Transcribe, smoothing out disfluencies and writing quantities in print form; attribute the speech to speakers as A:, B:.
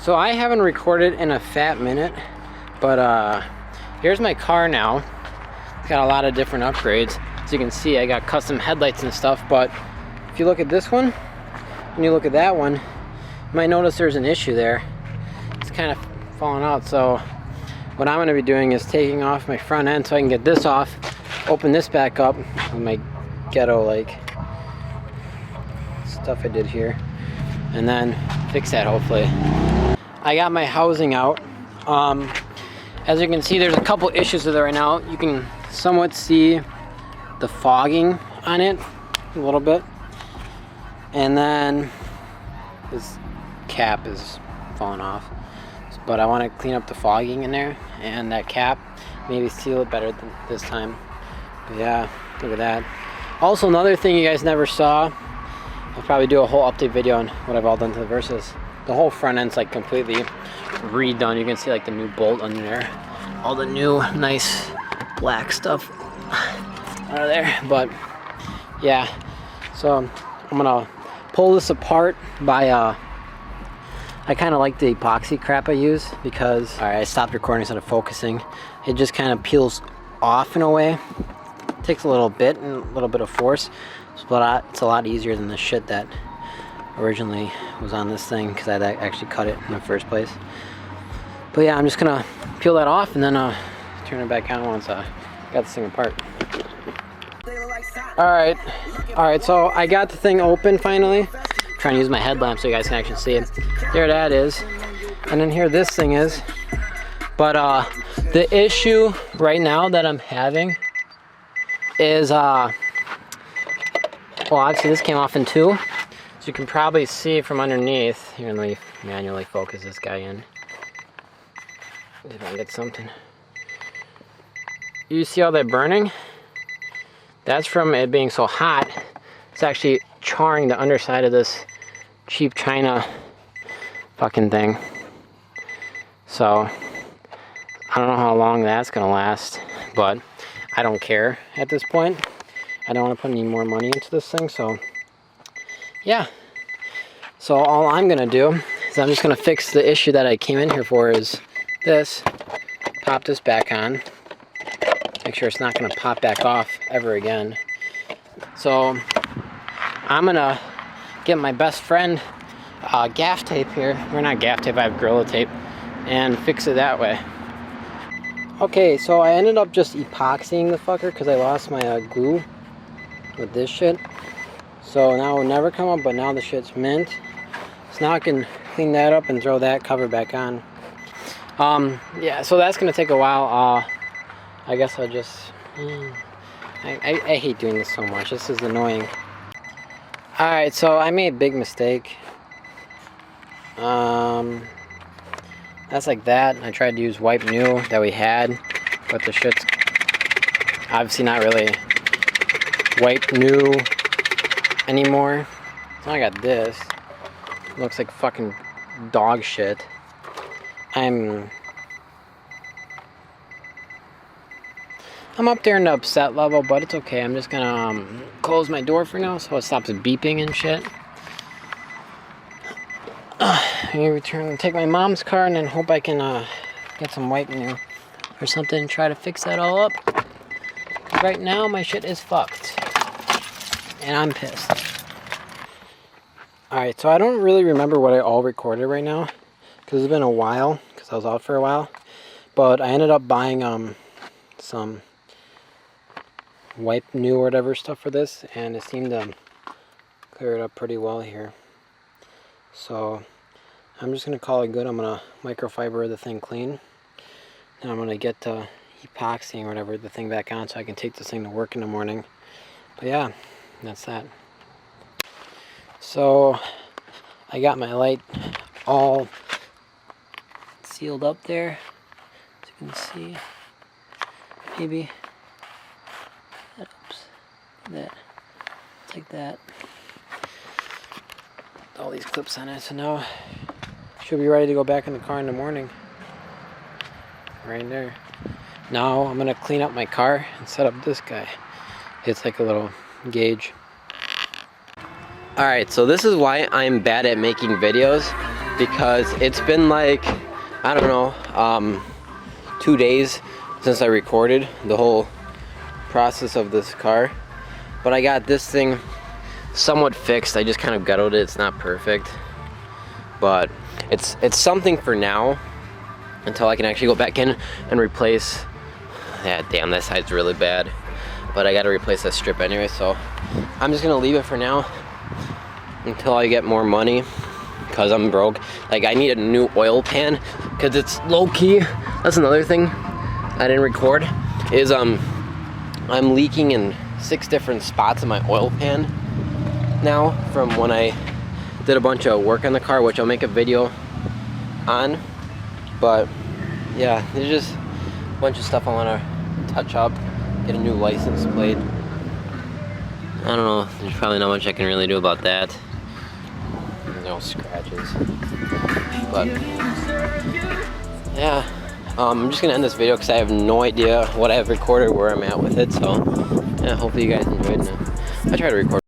A: So I haven't recorded in a fat minute, but here's my car now. It's got a lot of different upgrades. As you can see, I got custom headlights and stuff, but if you look at this one and you look at that one, you might notice there's an issue there. It's kind of falling out. So what I'm going to be doing is taking off my front end so I can get this off, open this back up with my ghetto like stuff I did here, and then fix that hopefully. I got my housing out. As you can see, there's a couple issues with it right now. You can somewhat see the fogging on it a little bit, and then this cap is falling off, but I want to clean up the fogging in there and that cap, maybe seal it better than this time. But yeah, look at that. Also, another thing you guys never saw, I'll probably do a whole update video on what I've all done to the Versas. The whole front end's like completely redone. You can see like the new bolt under there, all the new nice black stuff out of there. But yeah, so I'm gonna pull this apart by I kind of like the epoxy crap I use because, all right, I stopped recording instead of focusing. It just kind of peels off in a way. It takes a little bit and a little bit of force, but it's a lot easier than the shit that originally was on this thing because I actually cut it in the first place. But yeah, I'm just gonna peel that off and then turn it back on once I got this thing apart. All right, so I got the thing open finally. I'm trying to use my headlamp so you guys can actually see it. There that is, and then here this thing is. But the issue right now that I'm having is well, obviously this came off in two. So you can probably see from underneath. Here, let me manually focus this guy in. If I can get something. You see all that burning? That's from it being so hot. It's actually charring the underside of this cheap China fucking thing. So I don't know how long that's gonna last, but I don't care at this point. I don't want to put any more money into this thing, so yeah. So all I'm gonna do is I'm just gonna fix the issue that I came in here for, is this. Pop this back on. Make sure it's not gonna pop back off ever again. So I'm gonna get my best friend gaff tape here, or not gaff tape, I have Gorilla Tape, and fix it that way. Okay, so I ended up just epoxying the fucker because I lost my glue with this shit. So now it will never come up, but now the shit's mint. So now I can clean that up and throw that cover back on. Yeah, so that's gonna take a while. I guess I'll just, I hate doing this so much. This is annoying. Alright, so I made a big mistake. That's like that. I tried to use Wipe New that we had, but the shit's obviously not really Wipe New anymore. So I got this. Looks like fucking dog shit. I'm up there in the upset level, but it's okay. I'm just gonna close my door for now so it stops beeping and shit. I'm gonna take my mom's car and then hope I can get some Wipe New or something and try to fix that all up. Right now my shit is fucked and I'm pissed. Alright, so I don't really remember what I all recorded right now because it's been a while because I was out for a while, but I ended up buying some Wipe New or whatever stuff for this, and it seemed to clear it up pretty well here. So I'm just gonna call it good. I'm gonna microfiber the thing clean, and I'm gonna get epoxying or whatever the thing back on so I can take this thing to work in the morning. But yeah, that's that. So I got my light all sealed up there, as you can see. Maybe. Oops. That. It's like that. All these clips on it. So now should be ready to go back in the car in the morning. Right there. Now I'm gonna clean up my car and set up this guy. It's like a little gauge. Alright, so this is why I'm bad at making videos. because it's been like, I don't know, 2 days since I recorded the whole process of this car. But I got this thing somewhat fixed. I just kind of gutted it. It's not perfect, but it's something for now until I can actually go back in and replace. Yeah, damn, that side's really bad. But I got to replace that strip anyway, so I'm just gonna leave it for now until I get more money, because I'm broke. Like, I need a new oil pan because it's low-key. That's another thing I didn't record, is I'm leaking in 6 different spots in my oil pan now from when I did a bunch of work on the car, which I'll make a video on. But yeah, there's just a bunch of stuff I want to touch up, get a new license plate. I don't know, there's probably not much I can really do about that. There's no scratches. But yeah, I'm just gonna end this video because I have no idea what I have recorded, where I'm at with it. So yeah, hopefully you guys enjoyed it. I try to record